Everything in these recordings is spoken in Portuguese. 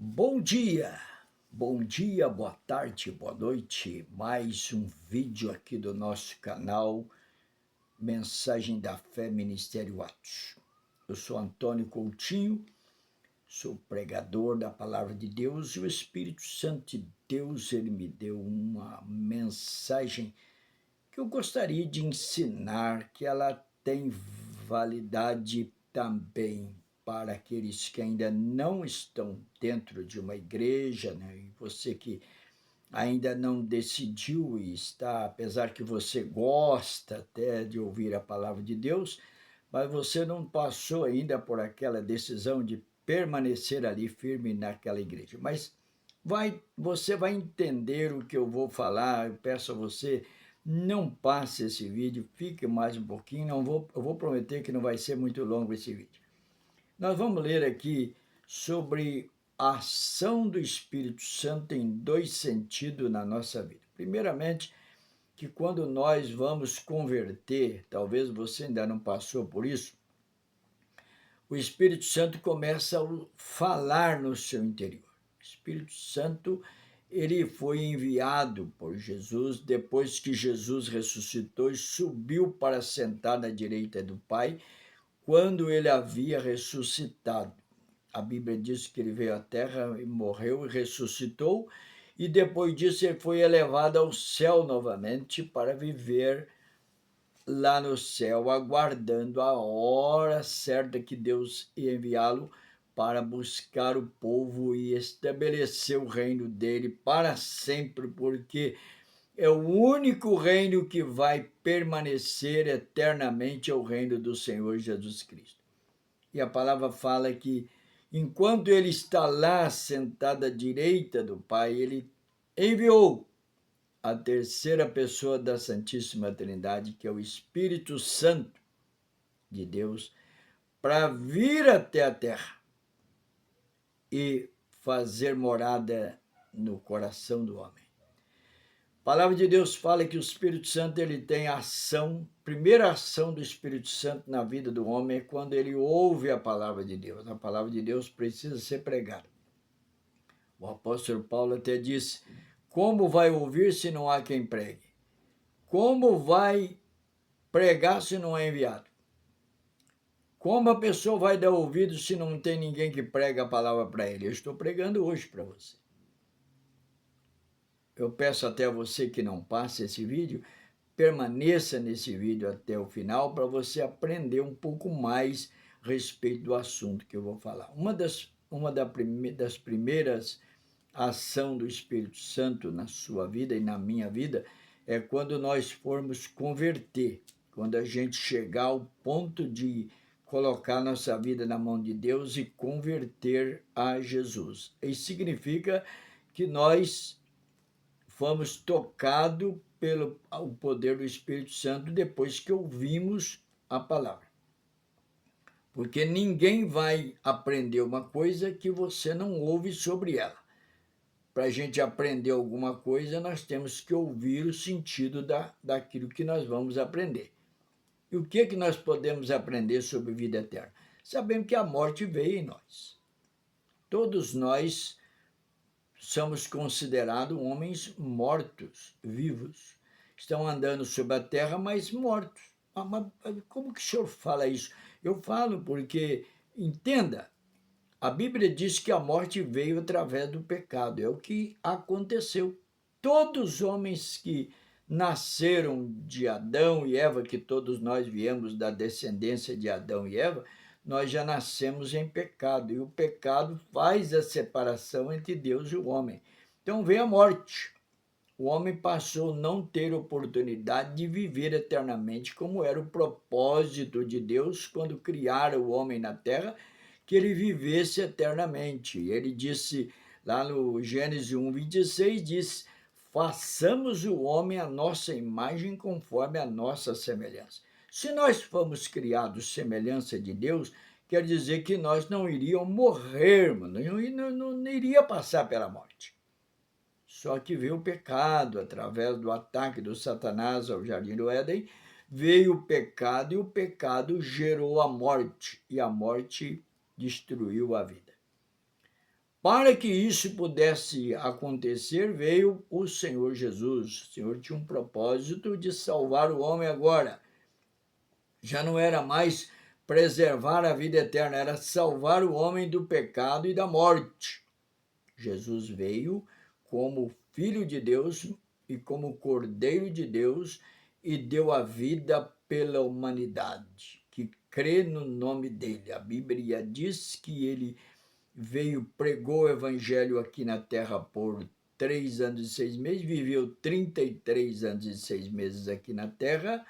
Bom dia, boa tarde, boa noite. Mais um vídeo aqui do nosso canal Mensagem da Fé Ministério Atos. Eu sou Antônio Coutinho, sou pregador da Palavra de Deus e o Espírito Santo de Deus, ele me deu uma mensagem que eu gostaria de ensinar, que ela tem validade também para aqueles que ainda não estão dentro de uma igreja, né? E você que ainda não decidiu e está, apesar que você gosta até de ouvir a palavra de Deus, mas você não passou ainda por aquela decisão de permanecer ali firme naquela igreja. Mas você vai entender o que eu vou falar. Eu peço a você, não passe esse vídeo, fique mais um pouquinho. Eu vou prometer que não vai ser muito longo esse vídeo. Nós vamos ler aqui sobre a ação do Espírito Santo em dois sentidos na nossa vida. Primeiramente, que quando nós vamos converter, talvez você ainda não passou por isso, o Espírito Santo começa a falar no seu interior. O Espírito Santo, ele foi enviado por Jesus depois que Jesus ressuscitou e subiu para sentar na direita do Pai, quando ele havia ressuscitado. A Bíblia diz que ele veio à terra e morreu e ressuscitou, e depois disso ele foi elevado ao céu novamente para viver lá no céu, aguardando a hora certa que Deus ia enviá-lo para buscar o povo e estabelecer o reino dele para sempre, porque é o único reino que vai permanecer eternamente, é o reino do Senhor Jesus Cristo. E a palavra fala que enquanto ele está lá sentado à direita do Pai, ele enviou a terceira pessoa da Santíssima Trindade, que é o Espírito Santo de Deus, para vir até a terra e fazer morada no coração do homem. A palavra de Deus fala que o Espírito Santo ele tem ação, primeira ação do Espírito Santo na vida do homem é quando ele ouve a palavra de Deus. A palavra de Deus precisa ser pregada. O apóstolo Paulo até disse: como vai ouvir se não há quem pregue? Como vai pregar se não é enviado? Como a pessoa vai dar ouvido se não tem ninguém que prega a palavra para ele? Eu estou pregando hoje para você. Eu peço até a você que não passe esse vídeo, permaneça nesse vídeo até o final para você aprender um pouco mais a respeito do assunto que eu vou falar. Das primeiras ações do Espírito Santo na sua vida e na minha vida é quando nós formos converter, quando a gente chegar ao ponto de colocar nossa vida na mão de Deus e converter a Jesus. Isso significa que nós fomos tocados pelo o poder do Espírito Santo depois que ouvimos a palavra. Porque ninguém vai aprender uma coisa que você não ouve sobre ela. Para a gente aprender alguma coisa, nós temos que ouvir o sentido daquilo que nós vamos aprender. E o que nós podemos aprender sobre vida eterna? Sabemos que a morte veio em nós. Todos nós somos considerados homens mortos, vivos. Estão andando sobre a terra, mas mortos. Mas como que o senhor fala isso? Eu falo porque, entenda, a Bíblia diz que a morte veio através do pecado. É o que aconteceu. Todos os homens que nasceram de Adão e Eva, que todos nós viemos da descendência de Adão e Eva, nós já nascemos em pecado. E o pecado faz a separação entre Deus e o homem. Então veio a morte. O homem passou a não ter oportunidade de viver eternamente, como era o propósito de Deus quando criara o homem na terra, que ele vivesse eternamente. Ele disse, lá no Gênesis 1:26, diz: façamos o homem à nossa imagem conforme a nossa semelhança. Se nós fomos criados semelhança de Deus, quer dizer que nós não iríamos morrer, não iria passar pela morte. Só que veio o pecado, através do ataque do Satanás ao Jardim do Éden, veio o pecado e o pecado gerou a morte, e a morte destruiu a vida. para que isso pudesse acontecer, veio o Senhor Jesus. O Senhor tinha um propósito de salvar o homem agora. Já não era mais preservar a vida eterna, era salvar o homem do pecado e da morte. Jesus veio como Filho de Deus e como Cordeiro de Deus e deu a vida pela humanidade, que crê no nome dele. A Bíblia diz que ele veio, pregou o evangelho aqui na terra por 3 anos e 6 meses, viveu 33 anos e 6 meses aqui na terra,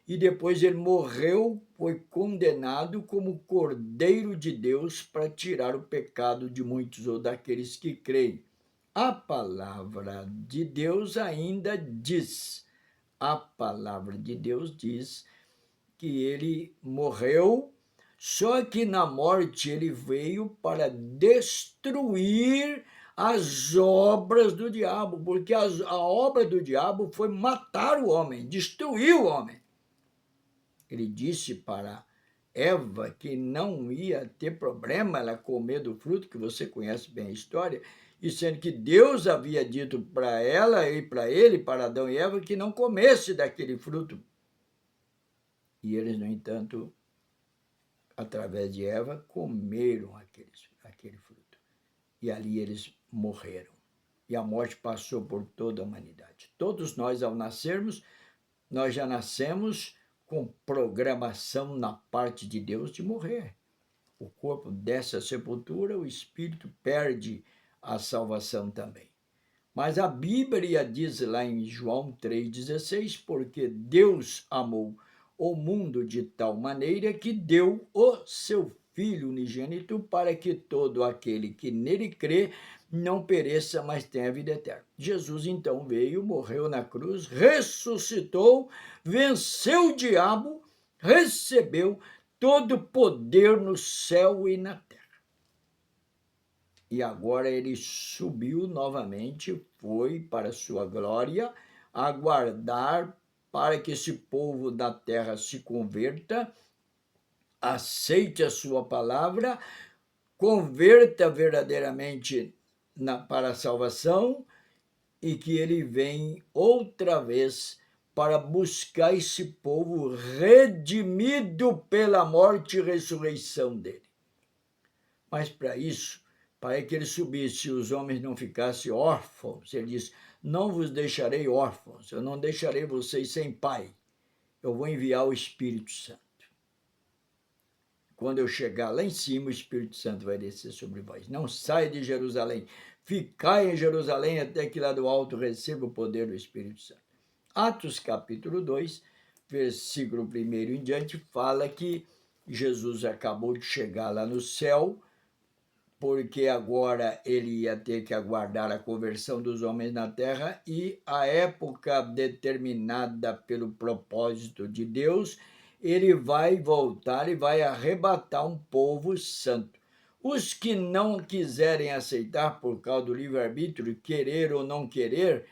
e depois ele morreu, foi condenado como Cordeiro de Deus para tirar o pecado de muitos ou daqueles que creem. A palavra de Deus ainda diz, a palavra de Deus diz que ele morreu, só que na morte ele veio para destruir as obras do diabo, porque a obra do diabo foi matar o homem, destruir o homem. Ele disse para Eva que não ia ter problema ela comer do fruto, que você conhece bem a história, e sendo que Deus havia dito para ela e para ele, para Adão e Eva, que não comesse daquele fruto. E eles, no entanto, através de Eva, comeram aquele fruto. E ali eles morreram. E a morte passou por toda a humanidade. Todos nós, ao nascermos, nós já nascemos com programação na parte de Deus de morrer. O corpo desce à sepultura, o espírito perde a salvação também. Mas a Bíblia diz lá em João 3,16, porque Deus amou o mundo de tal maneira que deu o seu Filho unigênito para que todo aquele que nele crê não pereça, mas tenha vida eterna. Jesus então veio, morreu na cruz, ressuscitou, venceu o diabo, recebeu todo o poder no céu e na terra. E agora ele subiu novamente, foi para a sua glória, aguardar para que esse povo da terra se converta, aceite a sua palavra, converta verdadeiramente para a salvação e que ele vem outra vez para buscar esse povo redimido pela morte e ressurreição dele. Mas para isso, para que ele subisse e os homens não ficassem órfãos, ele diz, não vos deixarei órfãos, eu não deixarei vocês sem pai, eu vou enviar o Espírito Santo. Quando eu chegar lá em cima, o Espírito Santo vai descer sobre vós. Não saia de Jerusalém, ficai em Jerusalém até que lá do alto receba o poder do Espírito Santo. Atos capítulo 2, versículo 1 em diante, fala que Jesus acabou de chegar lá no céu, porque agora ele ia ter que aguardar a conversão dos homens na terra e a época determinada pelo propósito de Deus, ele vai voltar e vai arrebatar um povo santo. Os que não quiserem aceitar por causa do livre-arbítrio, querer ou não querer,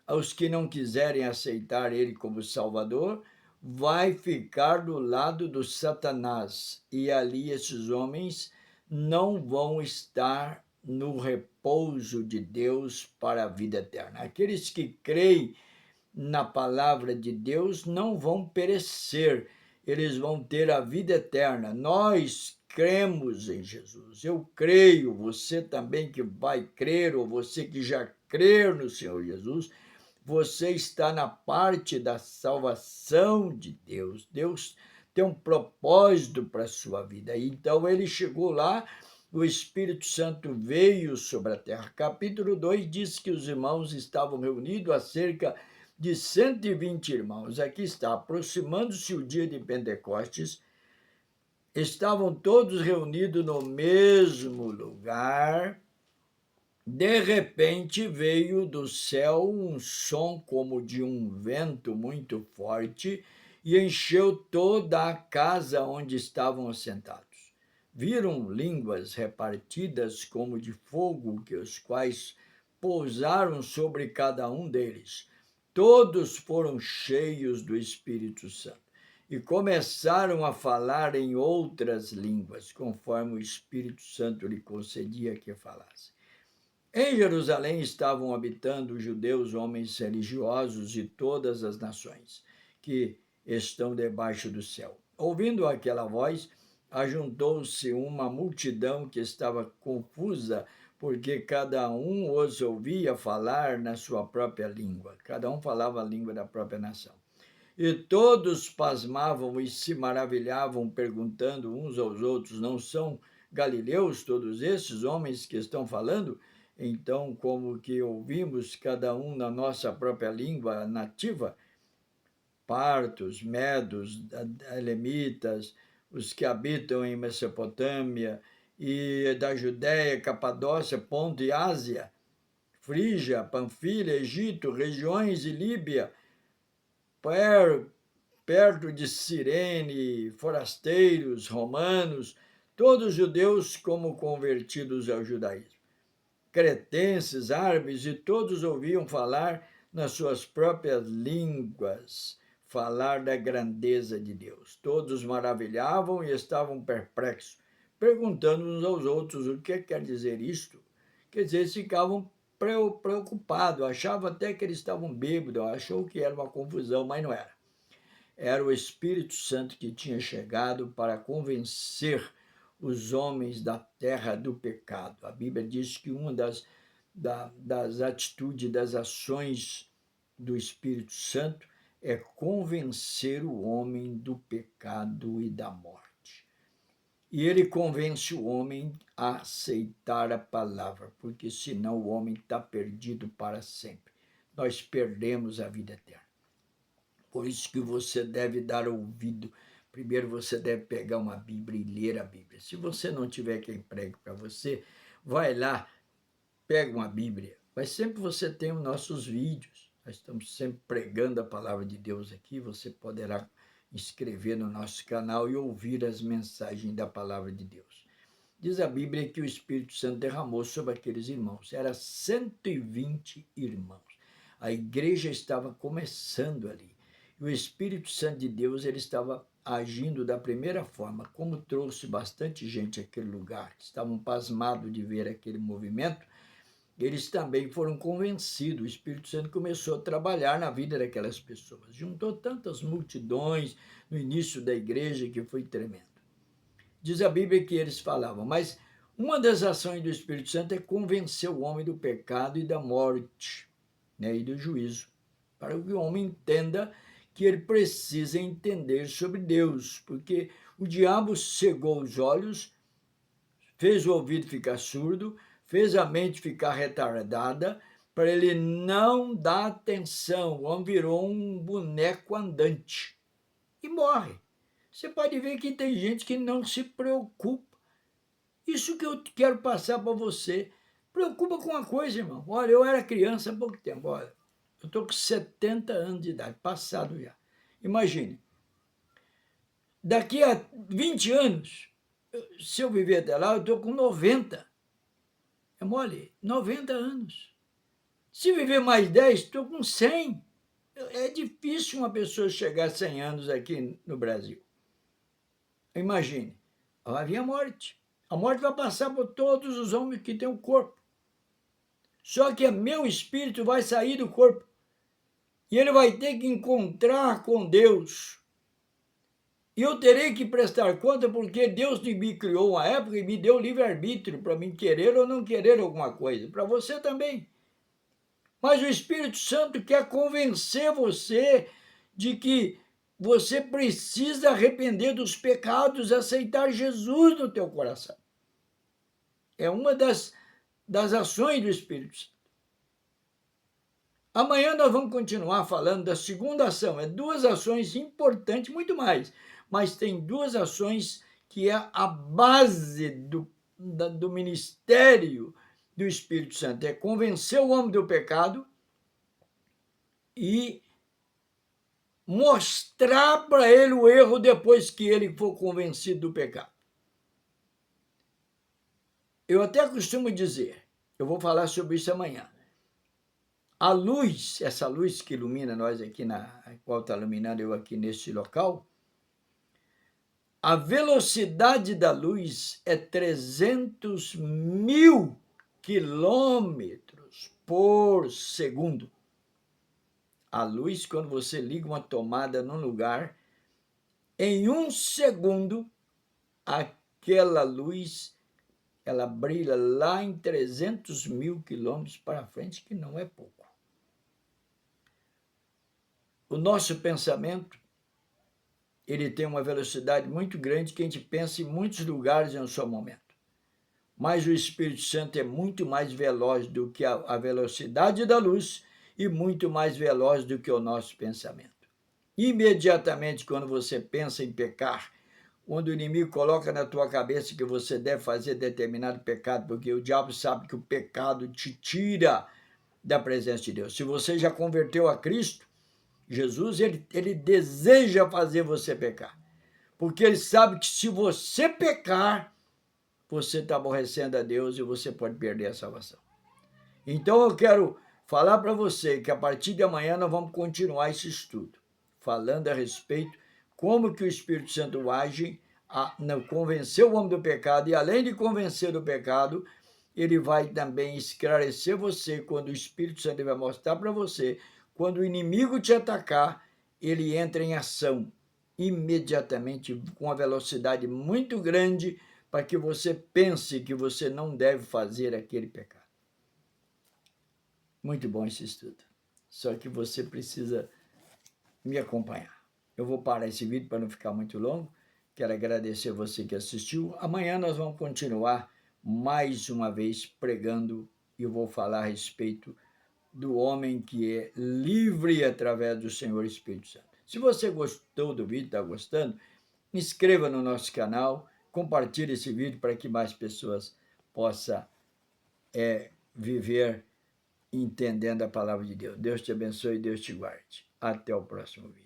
os que não quiserem aceitar ele como Salvador, vai ficar do lado do Satanás. E ali esses homens não vão estar no repouso de Deus para a vida eterna. Aqueles que creem na palavra de Deus não vão perecer, eles vão ter a vida eterna. Nós cremos em Jesus, eu creio, você também que vai crer, ou você que já crer no Senhor Jesus, você está na parte da salvação de Deus. Deus tem um propósito para a sua vida. Então ele chegou lá, o Espírito Santo veio sobre a terra. Capítulo 2 diz que os irmãos estavam reunidos a cerca de 120 irmãos. Aqui está, aproximando-se o dia de Pentecostes, estavam todos reunidos no mesmo lugar. De repente veio do céu um som como de um vento muito forte e encheu toda a casa onde estavam assentados. Viram línguas repartidas como de fogo, que os quais pousaram sobre cada um deles. Todos foram cheios do Espírito Santo e começaram a falar em outras línguas, conforme o Espírito Santo lhe concedia que falasse. Em Jerusalém estavam habitando judeus, homens religiosos de todas as nações, que estão debaixo do céu. Ouvindo aquela voz, ajuntou-se uma multidão que estava confusa, porque cada um os ouvia falar na sua própria língua. Cada um falava a língua da própria nação. E todos pasmavam e se maravilhavam, perguntando uns aos outros: não são galileus todos esses homens que estão falando? Então, como que ouvimos cada um na nossa própria língua nativa? Partos, medos, elamitas, os que habitam em Mesopotâmia e da Judéia, Capadócia, Ponto e Ásia, Frígia, Panfilha, Egito, regiões de Líbia, perto de Cirene, forasteiros, romanos, todos judeus como convertidos ao judaísmo. Cretenses, árabes, e todos ouviam falar nas suas próprias línguas, falar da grandeza de Deus. Todos maravilhavam e estavam perplexos, perguntando uns aos outros o que quer dizer isto. Quer dizer, eles ficavam preocupados, achavam até que eles estavam bêbados, achou que era uma confusão, mas não era. Era o Espírito Santo que tinha chegado para convencer os homens da terra do pecado. A Bíblia diz que uma das atitudes, das ações do Espírito Santo é convencer o homem do pecado e da morte. E ele convence o homem a aceitar a palavra, porque senão o homem está perdido para sempre. Nós perdemos a vida eterna. Por isso que você deve dar ouvido. Primeiro você deve pegar uma Bíblia e ler a Bíblia. Se você não tiver quem pregue para você, vai lá, pega uma Bíblia. Mas sempre você tem os nossos vídeos. Nós estamos sempre pregando a palavra de Deus aqui. Você poderá inscrever no nosso canal e ouvir as mensagens da palavra de Deus. Diz a Bíblia que o Espírito Santo derramou sobre aqueles irmãos. Era 120 irmãos. A igreja estava começando ali. O Espírito Santo de Deus ele estava agindo da primeira forma, como trouxe bastante gente àquele lugar, que estavam pasmados de ver aquele movimento, eles também foram convencidos. O Espírito Santo começou a trabalhar na vida daquelas pessoas. Juntou tantas multidões no início da igreja que foi tremendo. Diz a Bíblia que eles falavam, mas uma das ações do Espírito Santo é convencer o homem do pecado e da morte, né, e do juízo, para que o homem entenda que ele precisa entender sobre Deus, porque o diabo cegou os olhos, fez o ouvido ficar surdo, fez a mente ficar retardada, para ele não dar atenção. O homem virou um boneco andante e morre. Você pode ver que tem gente que não se preocupa. Isso que eu quero passar para você. Preocupa com uma coisa, irmão. Olha, eu era criança há pouco tempo, olha. Eu estou com 70 anos de idade, passado já. Imagine, daqui a 20 anos, se eu viver até lá, eu estou com 90. É mole, 90 anos. Se viver mais 10, estou com 100. É difícil uma pessoa chegar a 100 anos aqui no Brasil. Imagine, vai vir a morte. A morte vai passar por todos os homens que têm o corpo. Só que meu espírito vai sair do corpo. E ele vai ter que encontrar com Deus. E eu terei que prestar conta porque Deus me criou uma época e me deu livre-arbítrio para mim querer ou não querer alguma coisa. Para você também. Mas o Espírito Santo quer convencer você de que você precisa arrepender dos pecados, aceitar Jesus no teu coração. É uma das ações do Espírito Santo. Amanhã nós vamos continuar falando da segunda ação. É duas ações importantes, muito mais. Mas tem duas ações que é a base do ministério do Espírito Santo. É convencer o homem do pecado e mostrar para ele o erro depois que ele for convencido do pecado. Eu até costumo dizer, eu vou falar sobre isso amanhã, a luz, essa luz que ilumina nós aqui, a qual está iluminando eu aqui nesse local, A velocidade da luz é 300.000 quilômetros por segundo. A luz, quando você liga uma tomada num lugar, em 1 segundo, aquela luz, ela brilha lá em 300.000 quilômetros para frente, que não é pouco. O nosso pensamento, ele tem uma velocidade muito grande que a gente pensa em muitos lugares em um só momento. Mas o Espírito Santo é muito mais veloz do que a velocidade da luz e muito mais veloz do que o nosso pensamento. Imediatamente, quando você pensa em pecar, quando o inimigo coloca na tua cabeça que você deve fazer determinado pecado, porque o diabo sabe que o pecado te tira da presença de Deus. Se você já converteu a Cristo, Jesus, ele deseja fazer você pecar, porque ele sabe que se você pecar, você está aborrecendo a Deus e você pode perder a salvação. Então eu quero falar para você que a partir de amanhã nós vamos continuar esse estudo, falando a respeito como que o Espírito Santo age a convencer o homem do pecado, e além de convencer do pecado, ele vai também esclarecer você quando o Espírito Santo vai mostrar para você, quando o inimigo te atacar, ele entra em ação imediatamente com uma velocidade muito grande para que você pense que você não deve fazer aquele pecado. Muito bom esse estudo. Só que você precisa me acompanhar. Eu vou parar esse vídeo para não ficar muito longo. Quero agradecer você que assistiu. Amanhã nós vamos continuar mais uma vez pregando e eu vou falar a respeito do homem que é livre através do Senhor Espírito Santo. Se você gostou do vídeo, está gostando, inscreva no nosso canal, compartilhe esse vídeo para que mais pessoas possam viver entendendo a palavra de Deus. Deus te abençoe e Deus te guarde. Até o próximo vídeo.